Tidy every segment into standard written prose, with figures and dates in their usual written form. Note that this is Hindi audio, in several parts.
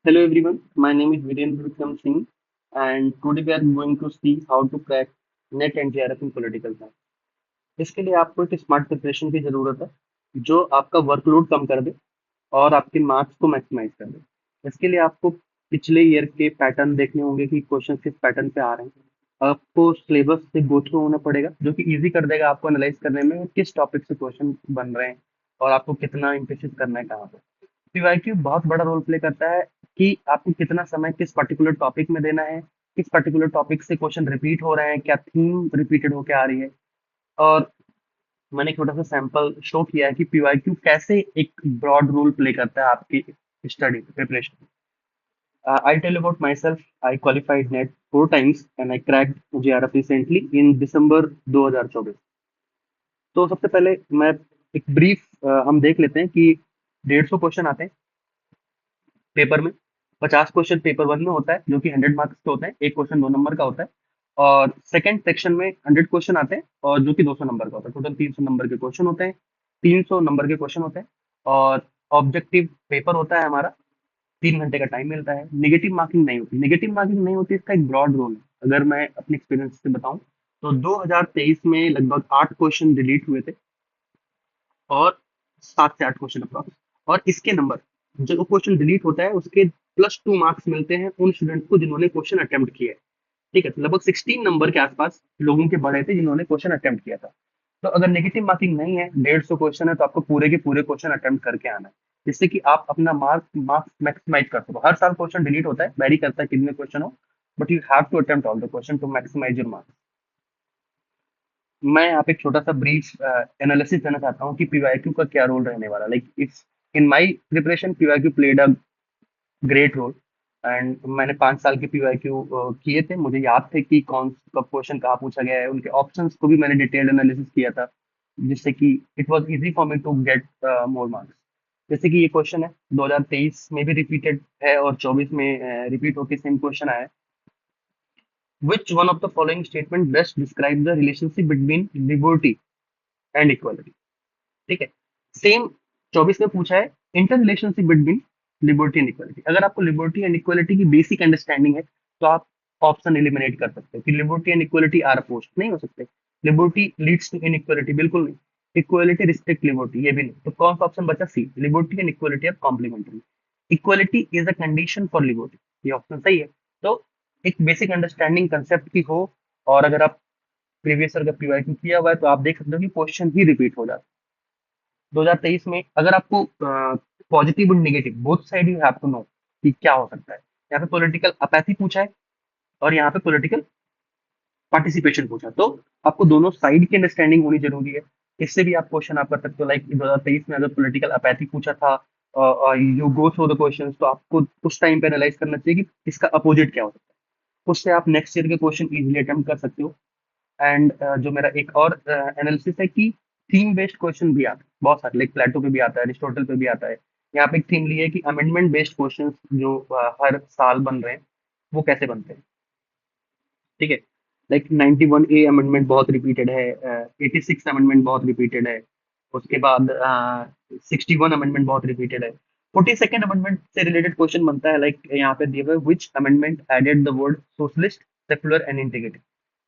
Hello everyone, my name is Virendra Vikram Singh and today we are going to see how to crack NET and JRF in political science. इसके लिए आपको एक स्मार्ट प्रिपरेशन की जरूरत है जो आपका वर्कलोड कम कर दे और आपके मार्क्स को मैक्सिमाइज कर दे। इसके लिए आपको पिछले ईयर के पैटर्न देखने होंगे कि क्वेश्चन किस पैटर्न पे आ रहे हैं। आपको सिलेबस से गो थ्रू होना पड़ेगा जो कि इजी कर देगा आपको एनालाइज करने में किस टॉपिक से क्वेश्चन बन रहे हैं और आपको कितना इम्प्रेसिव करना है कहाँ पे। पीवाईक्यू बहुत बड़ा रोल प्ले करता है कि आपको कितना समय किस पर्टिकुलर टॉपिक में देना है, किस पर्टिकुलर टॉपिक से क्वेश्चन रिपीट हो रहे हैं, क्या थीम रिपीटेड होके आ रही है। और मैंने एक छोटा सा सैंपल शो किया है कि पीवाईक्यू कैसे एक ब्रॉड रोल प्ले करता है आपकी study preparation. I tell about myself. I qualified NET 4 times and I cracked JRF recently in December 2024। तो सबसे पहले मैं एक ब्रीफ हम देख लेते हैं कि 150 क्वेश्चन आते हैं पेपर में। 50 क्वेश्चन पेपर वन में होता है जो कि 100 मार्क्स के होते हैं, एक क्वेश्चन 2 नंबर का होता है। और सेकंड सेक्शन में 100 क्वेश्चन आते हैं और जो कि 200 नंबर का होता है। टोटल 300 नंबर के क्वेश्चन होते हैं, 300 नंबर के क्वेश्चन होते हैं। और ऑब्जेक्टिव पेपर होता है हमारा, 3 घंटे का टाइम मिलता है। निगेटिव मार्किंग नहीं होती, निगेटिव मार्किंग नहीं होती, इसका एक ब्रॉड रोल है। अगर मैं अपने एक्सपीरियंस से बताऊं तो 2023 में लगभग 8 क्वेश्चन डिलीट हुए थे और 7 से 8 क्वेश्चन अप्रॉक्स। और इसके नंबर, जो क्वेश्चन डिलीट होता है उसके +2 मार्क्स मिलते हैं उन स्टूडेंट्स को जिन्होंने क्वेश्चन अटेम्प्ट किया है। ठीक है, तो लगभग 16 नंबर के आसपास लोगों के बढ़े थे जिन्होंने क्वेश्चन अटेम्प्ट किया था। तो अगर नेगेटिव मार्किंग नहीं है, 150 क्वेश्चन है, तो आपको पूरे के पूरे क्वेश्चन अटेम्प्ट करके आना है जिससे कि आप अपना मार्क्स मैक्सिमाइज कर सको। हर साल क्वेश्चन डिलीट होता है, वेरी करता है कितने क्वेश्चन हो, but you have to attempt all the question to maximise your marks. मैं यहाँ पे एक छोटा सा ब्रीफ एनालिसिस देना चाहता हूँ कि पीवाईक्यू का क्या रोल रहने वाला। Like it's in my preparation PYQ played a great role. And मैंने 5 साल के पीवाईक्यू किए थे, मुझे याद थे कि कौन कब क्वेश्चन कहाँ पूछा गया है, उनके ऑप्शंस को भी मैंने डिटेल्ड एनालिसिस किया था जिससे कि it was easy for me to get more marks. जैसे कि ये क्वेश्चन है 2023 में भी रिपीटेड है और 24 में रिपीट होकर सेम क्वेश्चन आया है। Which one of the following statement best describe the relationship between liberty and equality? ठीक है, सेम 24 में पूछा है interrelationship between liberty and equality. अगर आपको लिबर्टी एंड इक्वालिटी की बेसिक अंडरस्टैंडिंग है तो आप ऑप्शन एलिमिनेट कर सकते हो कि liberty and equality are opposed, नहीं हो सकते। लिबर्टी लीड्स टू इनइक्वालिटी, बिल्कुल नहीं। इक्वालिटी रिस्ट्रिक्ट लिबर्टी, ये भी नहीं। तो कौन सा ऑप्शन बचा? C, liberty and equality are complementary. Equality is a condition for liberty, ये ऑप्शन सही है। तो एक बेसिक अंडरस्टैंडिंग कंसेप्ट की हो, और अगर आप प्रीवियस ईयर का पीवाईक्यू किया हुआ है तो आप देख सकते हो कि क्वेश्चन ही रिपीट हो जाता है। 2023 में अगर आपको पॉजिटिव और negative both side you have to know कि क्या हो सकता है। यहाँ पे पॉलिटिकल अपैथी पूछा है और यहाँ पे पॉलिटिकल पार्टिसिपेशन पूछा, तो आपको दोनों साइड की अंडरस्टैंडिंग होनी जरूरी है। इससे भी आप क्वेश्चन आप कर सकते हो। लाइक 2023 में अगर पॉलिटिकल अपैथी पूछा था, you go through the question, तो आपको उस टाइम पे एनालाइज करना चाहिए कि इसका अपोजिट क्या हो सकता है। उससे आप नेक्स्ट ईयर के क्वेश्चन इजिली अटेम्प्ट कर सकते हो। एंड जो मेरा एक और एनालिसिस है कि थीम बेस्ड क्वेश्चन भी आते हैं बहुत सारे। लाइक प्लेटो पे भी आता है, अरिस्टोटल पे भी आता है। यहाँ पे एक थीम ली है कि अमेंडमेंट बेस्ड क्वेश्चन जो हर साल बन रहे हैं वो कैसे बनते हैं। ठीक है, लाइक 91A अमेंडमेंट बहुत रिपीटेड है, 86 अमेंडमेंट बहुत रिपीटेड है, उसके बाद 61 अमेंडमेंट बहुत रिपीटेड है। 42nd अमेंडमेंट से रिलेटेड क्वेश्चन बनता है। लाइक यहाँ पे दिया हुआ है which amendment added the word socialist, secular and integrity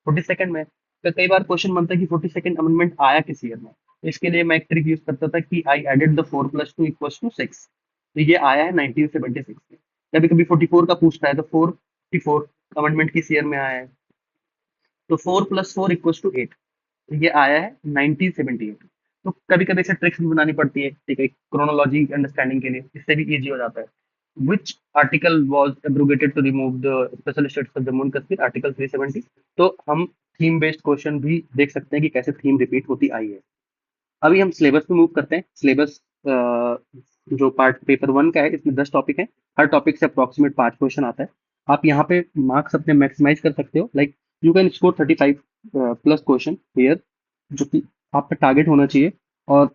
42nd में। तो कई बार क्वेश्चन बनता है कि 42nd अमेंडमेंट आया किस ईयर में। तो इसके लिए मैं एक ट्रिक यूज करता था कि आई एडेड द 4+2 = 6। तो ये आया है 1976 में। कभी कभी 44 का पूछता है तो 44 अमेंडमेंट किस ईयर में आया है, तो 4+4 = 8। तो ये आया है 1978। तो कभी कभी ऐसे ट्रिक्स भी बनानी पड़ती है, ठीक है, क्रोनोलॉजी अंडरस्टैंडिंग के लिए, इससे भी इजी हो जाता है। Which article was abrogated to remove the special status of Jammu and Kashmir, article 370। तो हम थीम बेस्ड क्वेश्चन भी देख सकते हैं कि कैसे थीम रिपीट होती आई है। अभी हम सिलेबस पे मूव करते हैं। सिलेबस जो पार्ट पेपर वन का है इसमें 10 टॉपिक है। हर टॉपिक से अप्रोक्सीमेट 5 क्वेश्चन आता है। आप यहाँ पे मार्क्स अपने मैक्सिमाइज कर सकते हो। Like you can score 35 plus question here, जो कि आपका टारगेट होना चाहिए। और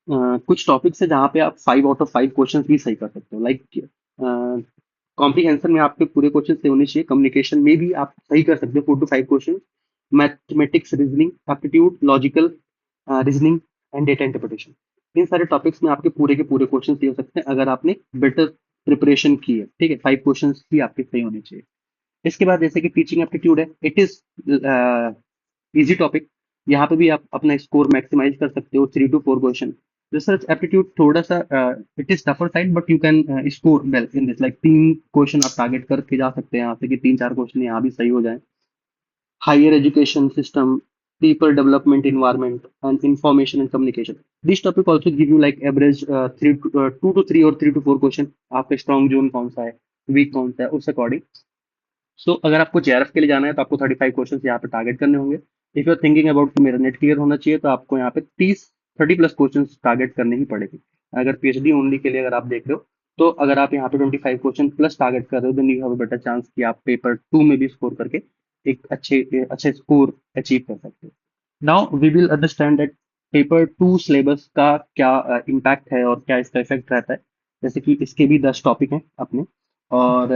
कुछ टॉपिक्स है जहाँ पे आप 5 आउट ऑफ 5 क्वेश्चन भी सही कर सकते हो। लाइक कॉम्प्रीहेंशन में आपके पूरे क्वेश्चन सही होने चाहिए। कम्युनिकेशन में भी आप सही कर सकते हो 4 to 5 question. Mathematics, reasoning, aptitude, logical reasoning and data interpretation, इन सारे टॉपिक्स में आपके पूरे के पूरे क्वेश्चन सही हो सकते हैं अगर आपने बेटर प्रिपरेशन की है, ठीक है, 5 क्वेश्चन भी आपके सही होने चाहिए। इसके बाद जैसे कि टीचिंग एप्टीट्यूड है, इट इज इजी टॉपिक। यहाँ पे भी आप अपना स्कोर मैक्सिमाइज कर सकते हो, 3 to 4 क्वेश्चन। रिसर्च एप्टीट्यूड थोड़ा सा it is tougher side, but you can score well in this, like 3 question आप टारगेट करके जा सकते हैं यहाँ से कि 3-4 क्वेश्चन यहाँ भी सही हो जाए। Higher education system, people development environment, and information and communication. This topic also give you like average 2 to 3 or 3 to 4 question. आपका स्ट्रॉन्ग जोन कौन सा है, वीक कौन सा है, उस अकॉर्डिंग। सो अगर आपको जेआरएफ के लिए जाना है तो आपको 35 क्वेश्चन यहाँ पे टारगेट करने होंगे। If you are thinking about कि मेरा नेट क्लियर होना चाहिए तो आपको यहाँ पे 30 30+ क्वेश्चन टारगेट करने ही पड़ेगी। अगर पीएचडी ओनली के लिए अगर आप देख रहे हो, तो अगर आप यहाँ पे 25 क्वेश्चन प्लस टारगेट कर रहे हो, then you have a better chance कि आप पेपर 2 में भी स्कोर करके एक अच्छे स्कोर अचीव कर सकते हो। Now we will understand that paper 2 syllabus का क्या इम्पैक्ट है और क्या इसका इफेक्ट रहता है। जैसे कि इसके भी 10 टॉपिक हैं अपने। और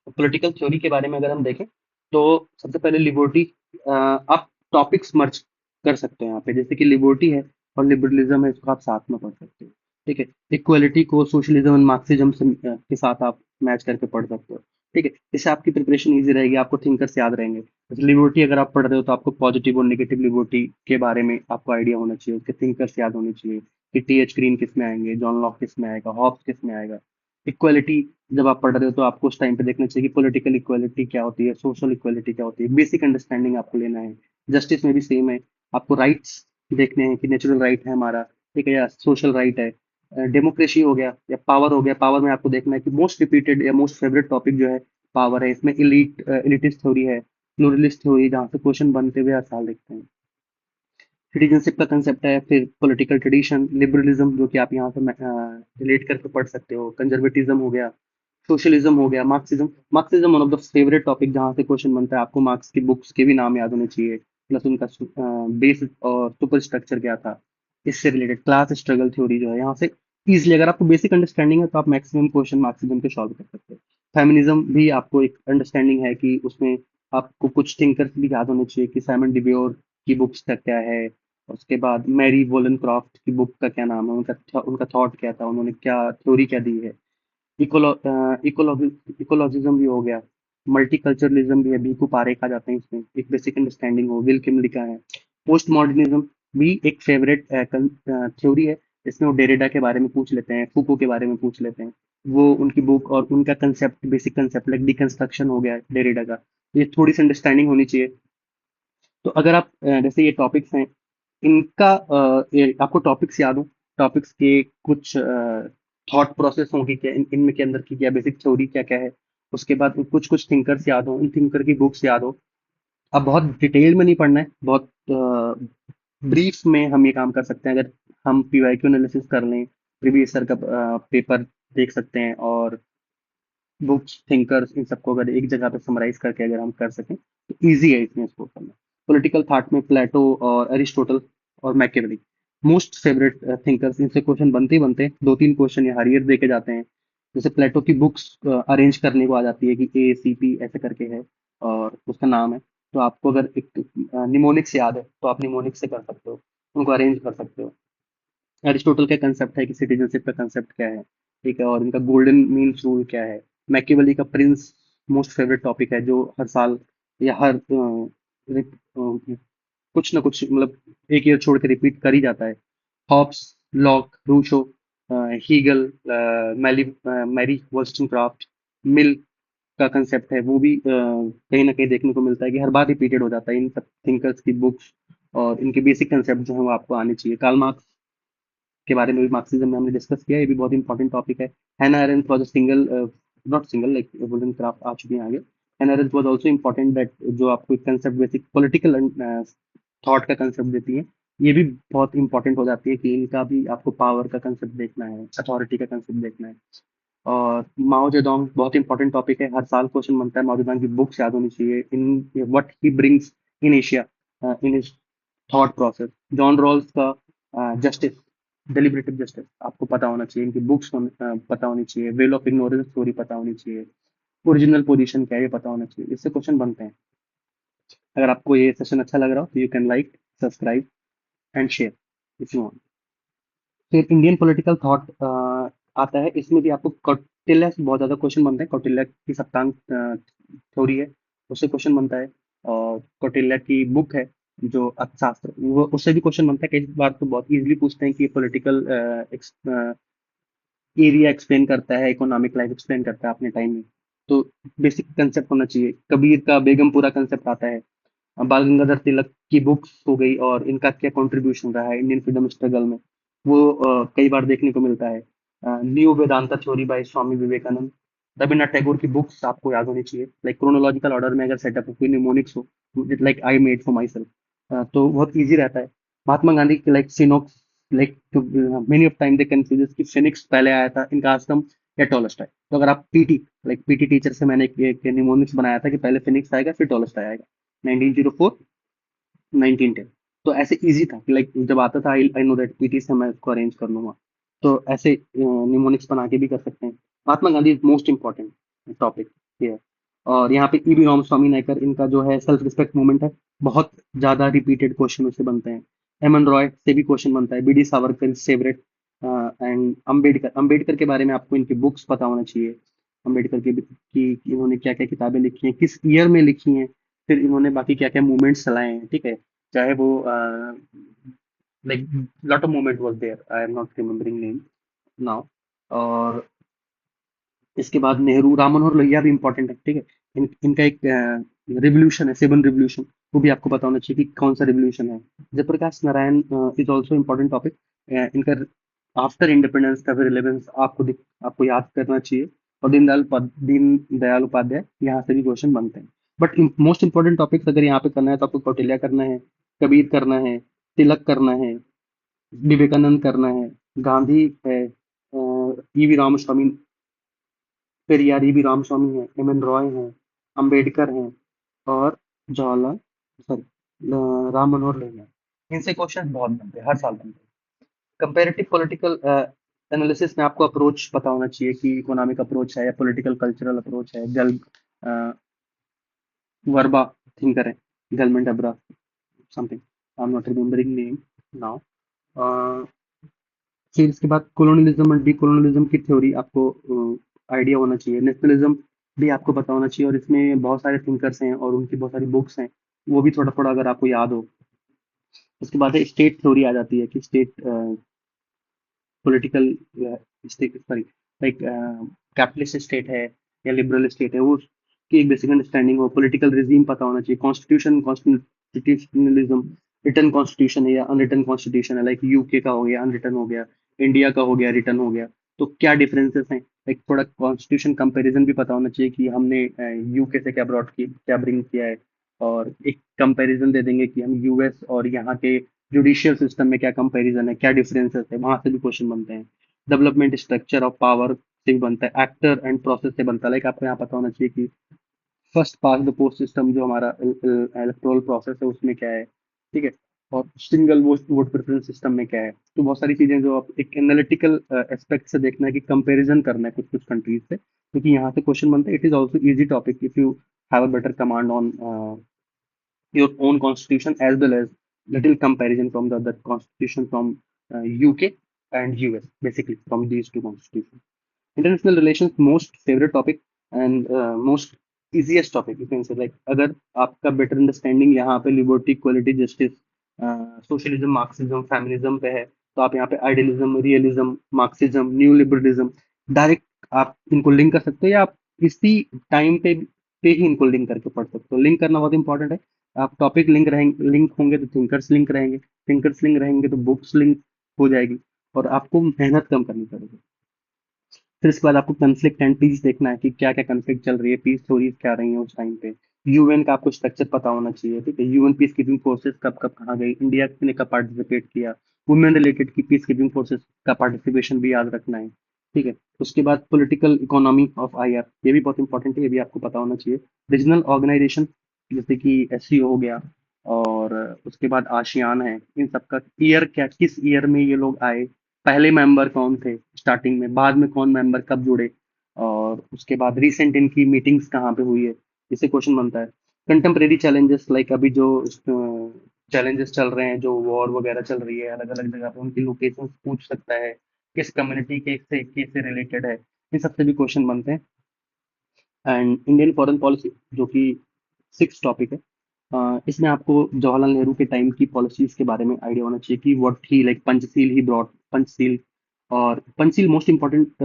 पॉलिटिकल थ्योरी के बारे में अगर हम देखें, तो सबसे पहले लिबर्टी, आप टॉपिक्स मर्ज कर सकते हैं यहाँ पे, जैसे कि लिबर्टी है और लिबरलिज्म है, इसको आप साथ में पढ़ सकते हो। ठीक है, इक्वलिटी को सोशलिज्म एंड मार्क्सिज्म से के साथ आप मैच करके पढ़ सकते हो। ठीक है, इससे आपकी प्रिपरेशन इजी रहेगी, आपको थिंकर्स याद रहेंगे। जैसे लिबर्टी अगर आप पढ़ रहे हो तो आपको पॉजिटिव और नेगेटिव लिबर्टी के बारे में आपको आइडिया होना चाहिए, उसके थिंकर्स याद होने चाहिए कि टीएच ग्रीन किस में आएंगे, जॉन लॉक किस में आएगा, हॉब्स किस में आएगा। इक्वालिटी जब आप पढ़ रहे हो तो आपको उस टाइम पे देखना चाहिए कि पॉलिटिकल इक्वालिटी क्या होती है, सोशल इक्वालिटी क्या होती है, बेसिक अंडरस्टैंडिंग आपको लेना है। जस्टिस में भी सेम है, आपको राइट्स देखने हैं कि नेचुरल राइट है हमारा, ठीक है, या सोशल राइट है। डेमोक्रेसी हो गया या पावर हो गया, पावर में आपको देखना है कि मोस्ट रिपीटेड या मोस्ट फेवरेट टॉपिक जो है पावर है, इसमें इलिटिस्ट थ्योरी है, प्लूरलिस्ट थ्योरी, जहाँ से क्वेश्चन बनते हुए हर साल देखते हैं। सिटीजनशिप का कंसेप्ट है, फिर पॉलिटिकल ट्रेडिशन, लिबरलिज्म जो कि आप यहाँ से रिलेट करके पढ़ सकते हो, कंजर्वेटिज्म हो गया, सोशलिज्म हो गया, Marxism. Marxism one of the favourite topic जहाँ से क्वेश्चन बनता है, आपको मार्क्स की बुक्स के भी नाम याद होने चाहिए, प्लस उनका बेस और सुपर स्ट्रक्चर क्या था। इससे रिलेटेड क्लास स्ट्रगल थ्योरी जो है यहाँ से इजिली, अगर आपको बेसिक अंडरस्टैंडिंग है तो आप मैक्सिमम क्वेश्चन मार्क्सिज्म के सॉल्व कर सकते हो। फेमिनिज्म भी आपको एक अंडरस्टैंडिंग है कि उसमें आपको कुछ थिंकर्स भी याद होने चाहिए कि साइमन डिब्योर की बुक्स का क्या है, उसके बाद मैरी वोलनक्रॉफ्ट की बुक का क्या नाम है, उनका थॉट क्या था, उन्होंने क्या थ्योरी क्या दी है। इकोलॉ इकोलॉजिज्म भी हो गया, मल्टीकल्चरलिज्म भी है, भीखू पारेख आ जाते हैं इसमें, एक बेसिक अंडरस्टैंडिंग हो, विल किम लिखा है। पोस्ट मॉडर्निज्म भी एक फेवरेट थ्योरी है, इसमें वो डेरिडा के बारे में पूछ लेते हैं, फूको के बारे में पूछ लेते हैं। वो उनकी बुक और उनका concept, basic concept like deconstruction हो गया डेरिडा का, ये थोड़ी सी अंडरस्टैंडिंग होनी चाहिए। तो अगर आप जैसे ये टॉपिक्स हैं, इनका ये आपको टॉपिक्स याद हो, टॉपिक्स के कुछ थॉट प्रोसेस होगी क्या, इनमें के अंदर की क्या बेसिक थ्योरी क्या क्या है, उसके बाद कुछ कुछ थिंकर्स याद हो, इन थिंकर की बुक्स याद हो। अब बहुत डिटेल में नहीं पढ़ना है, बहुत ब्रीफ में हम ये काम कर सकते हैं। अगर हम पीवाईक्यू एनालिसिस कर लें, प्रीवियस ईयर का पेपर देख सकते हैं, और बुक्स, थिंकर्स, इन सबको अगर एक जगह पे समराइज करके अगर हम कर सकें तो इजी है इसमें स्कोर करना। पॉलिटिकल थॉट में प्लेटो और अरिस्टोटल और मैकियावेली मोस्ट फेवरेट थिंकर्स, इनसे क्वेश्चन बनते ही बनते हैं, 2-3 क्वेश्चन ये हर ईयर देके जाते हैं। जैसे प्लेटो की बुक्स अरेंज करने को आ जाती है कि ACP ऐसे करके है और उसका नाम है, तो आपको अगर एक निमोनिक्स याद है तो आप निमोनिक्स से कर सकते हो, उनको अरेंज कर सकते हो। एरिस्टोटल का कंसेप्ट है कि सिटीजनशिप का कंसेप्ट क्या है, ठीक है, और इनका गोल्डन मीन्स रूल क्या है। मैकियावेली का प्रिंस मोस्ट फेवरेट टॉपिक है, जो हर साल या हर कुछ ना कुछ मतलब एक ईयर छोड़ के रिपीट कर ही जाता है। हॉब्स, लॉक, रूशो, हीगल, मैरी वॉल्स्टनक्राफ्ट, मिल का कंसेप्ट है, वो भी कहीं ना कहीं देखने को मिलता है कि हर बार रिपीटेड हो जाता है। इन सब थिंकर्स की बुक्स और इनके बेसिक कंसेप्ट जो है वो आपको आने चाहिए। कार्ल मार्क्स के बारे में भी मार्क्सिज्म में हमने डिस्कस किया, ये भी बहुत इंपॉर्टेंट टॉपिक है। Hannah Arendt was a single, not single, like Wollstonecraft आ चुकी हैं आगे। Hannah Arendt was also important, that जो आपको एक कंसेप्ट, बेसिक पॉलिटिकल थॉट का कंसेप्ट देती है। ये भी बहुत इंपॉर्टेंट हो जाती है कि इनका भी आपको पावर का कंसेप्ट देखना है, अथॉरिटी का कंसेप्ट देखना है। और माओ जेडोंग बहुत इंपॉर्टेंट टॉपिक है, हर साल क्वेश्चन बनता है। माओ जेडोंग की बुक्स याद होनी चाहिए, in what he brings in Asia, in his thought process. John Rawls का जस्टिस, डेलिबरेटिव जस्टिस आपको पता होना चाहिए, इनकी बुक्स पता होनी चाहिए, वेल ऑफ इग्नोरेंस थ्योरी पता होनी चाहिए, ओरिजिनल पोजीशन क्या है ये पता होना चाहिए, इससे क्वेश्चन बनते हैं। अगर आपको ये सेशन अच्छा लग रहा हो तो you can like, subscribe and share if you want. फिर इंडियन पॉलिटिकल थॉट आता है, इसमें भी आपको कौटिल्य से बहुत ज्यादा क्वेश्चन बनता है। कौटिल्य की सप्तांग थ्योरी है, उससे क्वेश्चन बनता है। और कौटिल्य की बुक है जो अर्थशास्त्र, वो उससे भी क्वेश्चन बनता है। कई बार तो बहुत इजीली पूछते हैं कि पॉलिटिकल एरिया एक्सप्लेन करता है, इकोनॉमिक लाइफ एक्सप्लेन करता है अपने टाइम में। तो बेसिक कंसेप्ट होना चाहिए। कबीर का बेगमपुरा कंसेप्ट आता है। बाल गंगाधर तिलक की बुक्स हो गई और इनका क्या कंट्रीब्यूशन रहा है इंडियन फ्रीडम स्ट्रगल में, वो कई बार देखने को मिलता है। New Vedanta theory by Swami Vivekananda. Rabindranath Tagore की बुक्स आपको याद होनी चाहिए। लाइक क्रोनोलॉजिकल ऑर्डर में अगर सेटअप हो, कोई निमोनिक्स हो, like I made for my self, तो बहुत ईजी रहता है। महात्मा गांधी की लाइक सिनोक्स, like many of time they confuse कि फिनिक्स पहले आया था इनका आश्रम या टॉलस्टॉय। तो अगर आप पीटी, लाइक पीटी टीचर से मैंने एक निमोनिक्स बनाया था कि पहले फिनिक्स आएगा फिर टॉलस्टॉय आएगा, 1904 1910। तो ऐसे इजी था कि लाइक जब आता था आई आई नो दैट पीटी से मैं इसको अरेंज कर लूंगा। तो ऐसे निमोनिक्स बना के भी कर सकते हैं। Mahatma Gandhi is most important topic here. और यहाँ पे ईबी राम स्वामी नायकर, इनका जो है सेल्फ रिस्पेक्ट मूवमेंट है, बहुत ज्यादा रिपीटेड क्वेश्चन उससे बनते हैं। एम एन रॉय से भी क्वेश्चन बनता है। B D Savarkar favourite. And Ambedkar, Ambedkar के बारे में आपको इनकी बुक्स पता होना चाहिए। अम्बेडकर की कि इन्होंने क्या क्या किताबें लिखी हैं, किस ईयर में लिखी हैं, फिर इन्होंने बाकी क्या क्या मूवमेंट्स चलाए हैं, ठीक है। चाहे वो like lot of movement was there, I am not remembering name now. और इसके बाद नेहरू, राम मनोहर लोहिया भी इंपॉर्टेंट है, ठीक है। इनका एक रिवोल्यूशन है, सेवन रिवोल्यूशन, वो भी आपको पता होना चाहिए कि कौन सा रिवोल्यूशन है। Jayaprakash Narayan is also important topic. इनका आफ्टर इंडिपेंडेंस का भी रिलेवेंस आपको याद करना चाहिए। और दीन दयाल उपाध्याय, यहाँ से भी क्वेश्चन बनते हैं। बट मोस्ट इंपॉर्टेंट टॉपिक्स अगर यहाँ पे करना है तो आपको कौटिल्य करना है, कबीर करना है, तिलक करना है, विवेकानंद करना है, गांधी है, ईवी रामस्वामी, पेरियार ईवी रामस्वामी है, एम एन रॉय हैं, अंबेडकर हैं, और जवाहरलाल, सॉरी, राम मनोहर लोहिया। इनसे क्वेश्चन बहुत बनते हैं, हर साल बनते हैं। कंपेरेटिव पॉलिटिकल एनालिसिस में आपको अप्रोच पता होना चाहिए कि इकोनॉमिक अप्रोच है या पॉलिटिकल कल्चरल अप्रोच है। वर्बा थिंकर है, गलमेंट अब्रा something, I am not remembering name now. फिर इसके बाद कोलोनियलिज्म और डीकोलोनियलिज्म की थ्योरी आपको आइडिया होना चाहिए। नेशनलिज्म भी आपको पता होना चाहिए, और इसमें बहुत सारे थिंकर्स हैं और उनकी बहुत सारी बुक्स हैं, वो भी थोड़ा थोड़ा अगर आपको याद हो। उसके बाद स्टेट थ्योरी आ जाती है कि state political state, sorry, like capitalist state है या लिबरल स्टेट है, वो की एक बेसिक अंडरस्टैंडिंग हो। पॉलिटिकल रिजीम पता होना चाहिए। कॉन्स्टिट्यूशन, कॉन्स्टिट्यूशनलिज्म, रिटर्न कॉन्स्टिट्यूशन है या अनरिटन कॉन्स्टिट्यूशन है, लाइक यूके का हो गया अनरिटन हो गया, इंडिया का हो गया रिटर्न हो गया। तो क्या डिफरेंसेस हैं, लाइक थोड़ा कॉन्स्टिट्यूशन कंपैरिजन भी पता होना चाहिए कि हमने यूके से क्या ब्रॉड की, क्या ब्रिंग किया है। और एक कंपैरिजन दे देंगे कि हम यूएस और यहाँ के जुडिशियल सिस्टम में क्या कंपैरिजन है, क्या डिफरेंसेस है, वहां से भी क्वेश्चन बनते हैं। डेवलपमेंट स्ट्रक्चर ऑफ पावर से भी बनता है। एक्टर एंड प्रोसेस से बनता है। लाइक आपको यहाँ पता होना चाहिए कि first pass the post system जो हमारा इलेक्टोरल प्रोसेस है उसमें क्या है, ठीक है। और single vote vote preference system में क्या है। तो बहुत सारी चीजें जो आप एक एनालिटिकल एस्पेक्ट से देखना है कि कंपैरिजन करना है कुछ कुछ कंट्रीज से, क्योंकि यहाँ से क्वेश्चन बनते हैं। It is also easy topic if you have a better command on your own constitution, as well as little comparison from the other constitution from UK and US, basically from these two constitutions. International relations most favorite topic and most easiest topic you can say, like अगर आपका better understanding यहाँ पे liberty, equality, justice, socialism, marxism, feminism पे है, तो आप यहाँ पे idealism, realism, Marxism, new liberalism direct आप इनको लिंक कर सकते हो, या आप इसी टाइम पे ही इनको लिंक करके पढ़ सकते हो। लिंक करना बहुत इंपॉर्टेंट है। आप टॉपिक लिंक रहेंगे, लिंक होंगे तो थिंकर्स लिंक रहेंगे, थिंकर्स लिंक रहेंगे तो बुक्स लिंक हो जाएगी, और आपको मेहनत कम करनी पड़ेगी। फिर इसके बाद आपको कन्फ्लिक्ट एंड पीस देखना है कि क्या क्या कन्फ्लिक्ट चल रही है, पीस स्टोरीज क्या रही है उस टाइम पे। यूएन का आपको स्ट्रक्चर पता होना चाहिए, ठीक है। यूएन पीस कीपिंग फोर्सेस कब कब कहाँ गई, इंडिया ने कब पार्टिसिपेट किया, वुमेन रिलेटेड की पीस कीपिंग फोर्सेस का पार्टिसिपेशन भी याद रखना है, ठीक है। उसके बाद पॉलिटिकल इकोनॉमी ऑफ आईआर, ये भी बहुत इंपॉर्टेंट है, ये भी आपको पता होना चाहिए। रीजनल ऑर्गेनाइजेशन जैसे कि एससीओ हो गया, और उसके बाद आशियान है, इन सबका ईयर क्या, किस ईयर में ये लोग आए, पहले मेंबर कौन थे स्टार्टिंग में, बाद में कौन मेंबर कब जुड़े, और उसके बाद रिसेंट इनकी मीटिंग्स कहाँ पे हुई है, इससे क्वेश्चन बनता है। कंटेम्प्रेरी चैलेंजेस, लाइक अभी जो चैलेंजेस चल रहे हैं, जो वॉर वगैरह चल रही है अलग अलग जगह पे, उनकी लोकेशन पूछ सकता है। किस कम्युनिटी के से रिलेटेड है, इन सबसे भी क्वेश्चन बनते हैं। एंड इंडियन फॉरेन पॉलिसी, जो कि 6 टॉपिक है, इसमें आपको जवाहरलाल नेहरू के टाइम की पॉलिसीज के बारे में आइडिया होना चाहिए कि what he like Panchsheel he brought, Panchsheel. और पंचशील मोस्ट इम्पोर्टेंट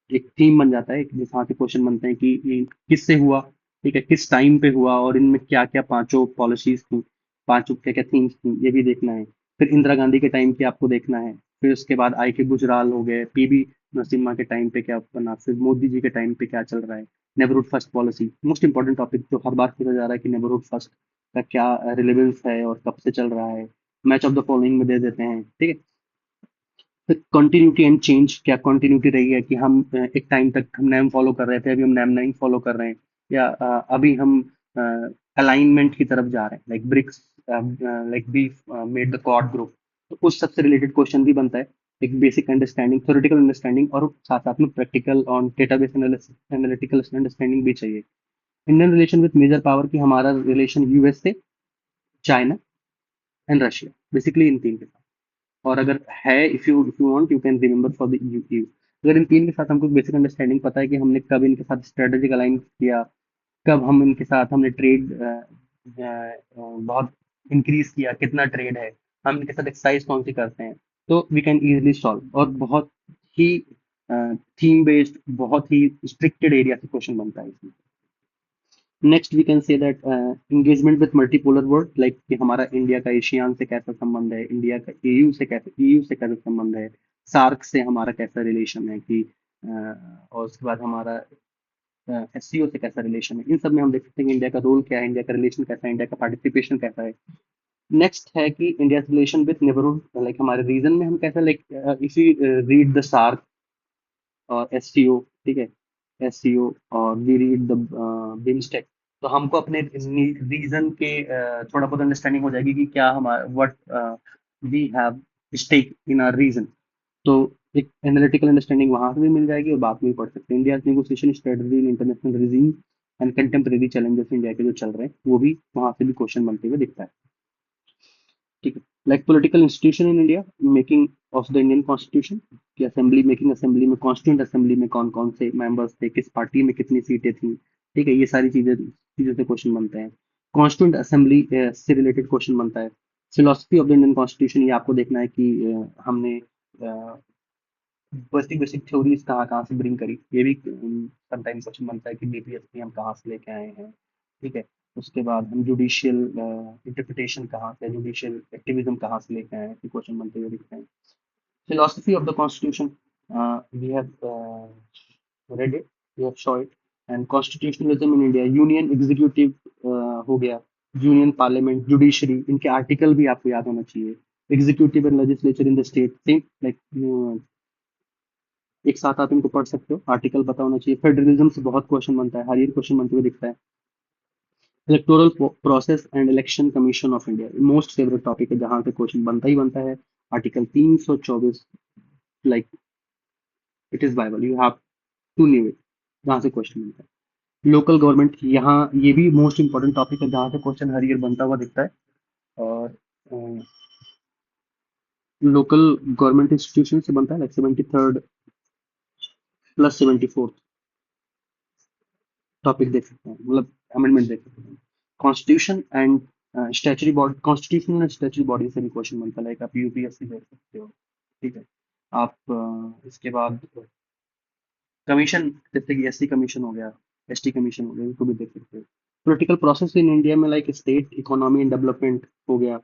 एक थीम बन जाता है, जहाँ के क्वेश्चन बनते हैं कि ये किससे हुआ, ठीक है, किस टाइम पे हुआ, और इनमें क्या क्या पांचों पॉलिसीज थी, पांचों क्या क्या थीम्स थी, ये भी देखना है। फिर इंदिरा गांधी के टाइम की आपको देखना है। फिर उसके बाद आई के गुजराल हो गए, पीबी नरसिम्हा के टाइम पे क्या बना, फिर मोदी जी के टाइम पे क्या चल रहा है। Neighbourhood first policy most important topic, जो हर बार पूछा जा रहा है कि नेबरहुड फर्स्ट का क्या रिलेवेंस है और कब से चल रहा है। मैच ऑफ द फॉलोइंग में दे देते हैं, ठीक है। फिर कंटिन्यूटी एंड चेंज, क्या कंटिन्यूटी रही है कि हम एक टाइम तक हम नैम फॉलो कर रहे थे, अभी हम नैम नहीं फॉलो कर रहे हैं, या अभी हम अलाइनमेंट की तरफ जा रहे हैं, like BRICS, like we made the Quad group. तो उस सबसे रिलेटेड क्वेश्चन भी बनता है। एक बेसिक अंडरस्टैंडिंग, थ्योरेटिकल अंडरस्टैंडिंग, और साथ साथ में practical on database analytical understanding भी चाहिए। Indian relation with major power, की हमारा रिलेशन यूएस से, चाइना एंड रशिया, बेसिकली इन तीन के साथ। और अगर है, if you want you can remember for the you. अगर इन तीन के साथ हमको बेसिक अंडरस्टैंडिंग पता है कि हमने कब इनके साथ स्ट्रेटेजिक अलाइन किया, कब हम इनके साथ हमने ट्रेड बहुत इंक्रीज किया, कितना ट्रेड है, हम इनके साथ एक्सरसाइज कौन सी करते हैं, तो वी कैन इजीली सॉल्व। और बहुत ही थीम बेस्ड, बहुत ही स्ट्रिक्टेड एरिया से क्वेश्चन बनता है इसमें। Next we can say that engagement with multipolar world, like कि हमारा इंडिया का एशियान से कैसा संबंध है, इंडिया का ईयू से कैसा संबंध है, सार्क से हमारा कैसा रिलेशन है कि और उसके बाद हमारा एससीओ से कैसा रिलेशन है। इन सब में हम देख सकते हैं कि इंडिया का रोल क्या है, इंडिया का रिलेशन कैसा है, इंडिया का पार्टिसिपेशन कैसा है। नेक्स्ट है कि India relation with neighbourhood, like हमारे रीजन में हम कैसा, like if you read the SAARC और एससीओ, ठीक है, एससीओ, और वी रीड द बिमस्टेक, तो हमको अपने रीजन के थोड़ा बहुत अंडरस्टैंडिंग हो जाएगी कि क्या हमारा what we have stake in our region. तो एक एनालिटिकल अंडरस्टैंडिंग वहां से भी मिल जाएगी, और बात में भी पढ़ सकते हैं। India negotiation strategy in international regime and contemporary challenges India के जो चल रहे हैं, वो भी वहां से भी क्वेश्चन बनते हुए दिखता है, ठीक है। Like political institution in India, making of the Indian constitution, कि असेंबली, मेकिंग असेंबली में, कॉन्स्टिट्यूंट असेंबली में कौन कौन से मेंबर्स थे, किस पार्टी में कितनी सीटें थी, ठीक है, ये सारी चीजें चीजों से क्वेश्चन बनते हैं। कॉन्स्टिट्यूंट असेंबली से रिलेटेड क्वेश्चन बनता है। Philosophy of the Indian constitution, ये आपको देखना है कि हमने बेसिक बेसिक थ्योरीज कहाँ कहाँ से ब्रिंग करी, ये भी समटाइम क्वेश्चन बनता है कि बीपीएससी हम कहाँ से लेके आए हैं, ठीक है। उसके बाद हम जुडिशियल इंटरप्रिटेशन कहाँ से, जुडिशियल एक्टिविज्म कहाँ से लेके आए हैं, क्वेश्चन बनते हुए दिखते हैं। Philosophy of the constitution, we have read it, we have saw it, and constitutionalism in India, union executive हो गया, यूनियन पार्लियामेंट, जुडिशरी, इनके आर्टिकल भी आपको याद होना चाहिए। Executive and legislature in the state, same like एक साथ आप इनको पढ़ सकते हो, आर्टिकल पता होना चाहिए। फेडरलिज्म से बहुत क्वेश्चन बनता है, हर ईयर क्वेश्चन बनते हुए दिखता है। Electoral process and election commission of India, most favourite topic है, जहां से क्वेश्चन बनता ही बनता है। Article 324, like it is Bible, you have to new it, जहां से क्वेश्चन बनता है। लोकल गवर्नमेंट, यहाँ ये भी मोस्ट इंपॉर्टेंट टॉपिक है, जहां से क्वेश्चन हर ईयर बनता हुआ दिखता है। और लोकल गवर्नमेंट इंस्टीट्यूशन से बनता है, like 73rd plus 74th topic देख सकते हैं, मतलब अमेंडमेंट देख सकते हैं। Constitution and statutory body, constitution and statutory body से भी क्वेश्चन बनता है, लाइक आप यूपीएससी देख सकते हो, ठीक है। आप इसके बाद कमीशन, जैसे कि एससी कमीशन हो गया, एसटी कमीशन हो गया, इनको भी देख सकते हो। पॉलिटिकल प्रोसेस इन इंडिया में, like state economy and development हो गया।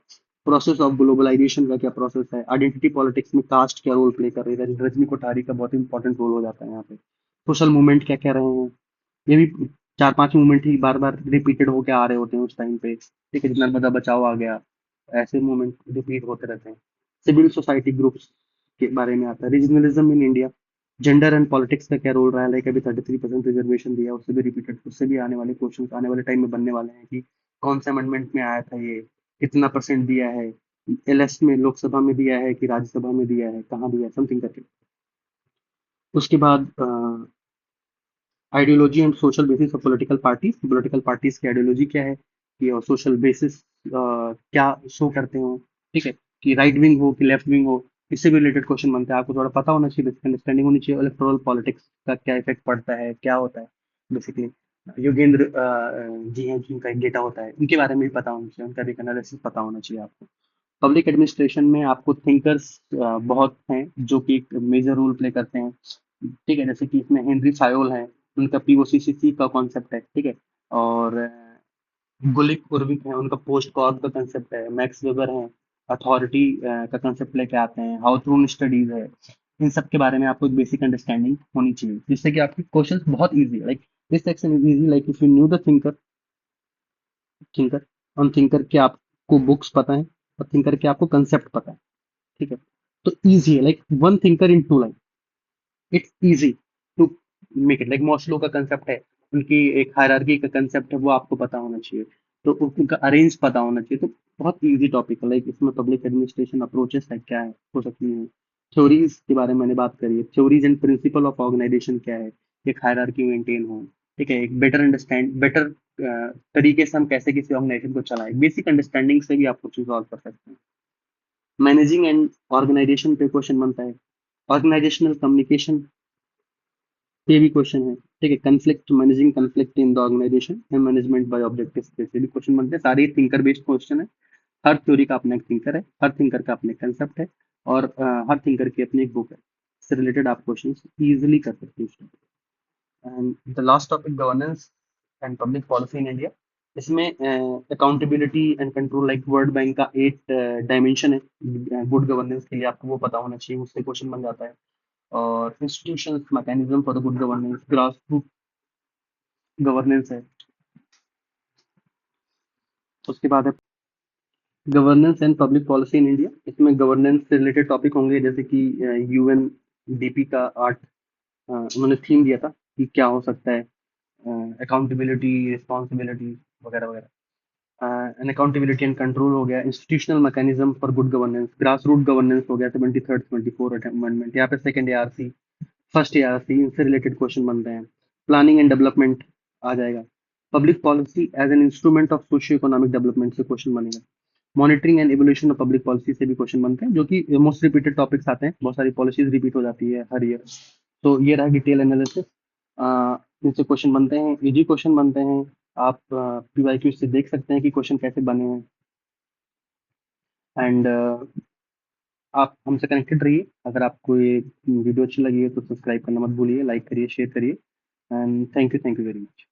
प्रोसेस ऑफ ग्लोबलाइजेशन का क्या प्रोसेस है, आइडेंटिटी पॉलिटिक्स में कास्ट क्या रोल प्ले कर रही है, रजनी कोठारी का बहुत इंपॉर्टेंट रोल हो जाता है यहाँ पे। सोशल मूवमेंट क्या क्या रहे हैं, ये भी 4-5 मूवमेंट ही बार बार रिपीटेड होके आ रहे होते हैं उस टाइम पे, ठीक है, नर्मदा बचाओ आ गया, ऐसे मूवमेंट रिपीट होते रहते हैं। सिविल सोसाइटी ग्रुप्स के बारे में आता है। Regionalism in India, gender and politics का क्या रोल रहा है, लाइक अभी 33% रिजर्वेशन दिया, उससे भी रिपीटेड, उससे भी आने वाले क्वेश्चन आने वाले टाइम में बनने वाले हैं कि कौन से अमेंडमेंट में आया था ये, कितना परसेंट दिया है, एलएस में लोकसभा में दिया है कि राज्यसभा में दिया है, कहाँ दिया है, समथिंग करके। उसके बाद ideology and social basis of political parties की आइडियोलॉजी क्या है, कि और सोशल बेसिस क्या शो करते हो, ठीक है, कि राइट विंग हो कि लेफ्ट विंग हो, इससे भी रिलेटेड क्वेश्चन बनते हैं। आपको थोड़ा पता होना चाहिए, बेसिक अंडरस्टैंडिंग होनी चाहिए इलेक्टोरल पॉलिटिक्स का क्या इफेक्ट पड़ता है, क्या होता है बेसिकली। योगेंद्र जी हैं जिनका एक डेटा होता है, उनके बारे में भी पता होना चाहिए, उनका भी एनालिसिस पता होना चाहिए आपको। पब्लिक एडमिनिस्ट्रेशन में आपको थिंकर्स बहुत हैं जो कि एक मेजर रोल प्ले करते हैं। ठीक है, जैसे कि इसमें हेनरी फायोल है, उनका पीओसीसीसी का कॉन्सेप्ट है। ठीक है, और गुलिक उर्विक है, उनका पोस्ट कॉर्प का कंसेप्ट है। मैक्स वेबर है, अथॉरिटी का कंसेप्ट लेके आते हैं। हाउथून स्टडीज है। इन सब के बारे में आपको एक बेसिक अंडरस्टैंडिंग होनी चाहिए, जिससे कि आपके क्वेश्चंस बहुत इजी है। Like this section is easy, like if you new the thinker on thinker के आपको बुक्स पता है, और थिंकर के आपको कंसेप्ट पता है। ठीक है, तो इजी है, like one thinker in two line, it's easy to make it. Like Maslow का कंसेप्ट है, उनकी एक हायरार्की का कंसेप्ट है, वो आपको पता होना चाहिए। तो उनका अरेंज पता होना चाहिए। तो बहुत इजी टॉपिक है। लाइक इसमें पब्लिक एडमिनिस्ट्रेशन अप्रोचेस है, क्या है हो सकती है, थ्योरीज के बारे में मैंने बात करी है, theories and principle of organization क्या है, एक हायरार्की मेंटेन हो। ठीक है, एक बेटर तरीके से हम कैसे किसी ऑर्गेनाइजेशन को चलाएं, बेसिक अंडरस्टैंडिंग से भी आप कुछ सॉल्व कर सकते हैं। मैनेजिंग एंड ऑर्गेनाइजेशन पे क्वेश्चन बनता है। ऑर्गेनाइजेशनल कम्युनिकेशन ये भी क्वेश्चन है। ठीक है, conflict, managing conflict in the organization and management by objectives, पे भी क्वेश्चन बनते हैं। सारे थिंकर बेस्ड क्वेश्चन है। हर थ्योरी का अपना एक थिंकर है, हर थिंकर का अपना कंसेप्ट है, और हर थिंकर की अपनी एक बुक है। इससे रिलेटेड आप क्वेश्चन इजिली कर सकते हैं। And the last topic, governance and public policy in India. इसमें accountability and control, like World Bank का 8 डायमेंशन है गुड गवर्नेंस के लिए, आपको वो पता होना चाहिए, उससे क्वेश्चन बन जाता है। और institutions mechanism for the good governance, grass root governance है। उसके बाद है governance and public policy in India. इसमें गवर्नेंस से रिलेटेड टॉपिक होंगे, जैसे कि यूएनडीपी का 8 उन्होंने थीम दिया था कि क्या हो सकता है, अकाउंटेबिलिटी, रिस्पॉन्सिबिलिटी वगैरह वगैरह। एंड अकाउंटेबिलिटी एंड कंट्रोल हो गया, institutional mechanism for good governance, grass root governance हो गया, 73rd 24 अमेंडमेंट। यहाँ पे सेकंड एआरसी, फर्स्ट एआरसी, इनसे रिलेटेड क्वेश्चन बनते हैं। प्लानिंग एंड डेवलपमेंट आ जाएगा। Public policy as an instrument of socio economic development से क्वेश्चन बनेगा। Monitoring and evolution of public policy से भी क्वेश्चन बनते हैं, जो कि मोस्ट रिपीटेड टॉपिक्स आते हैं, बहुत सारी पॉलिसीज रिपीट हो जाती है हर ईयर। तो ये रहा डिटेल एनालिसिस। इनसे क्वेश्चन बनते हैं, इजी क्वेश्चन बनते हैं। आप पीवाईक्यू से देख सकते हैं कि क्वेश्चन कैसे बने हैं। एंड आप हमसे कनेक्टेड रहिए। अगर आपको ये वीडियो अच्छी लगी है तो सब्सक्राइब करना मत भूलिए, लाइक करिए, शेयर करिए। And thank you very much.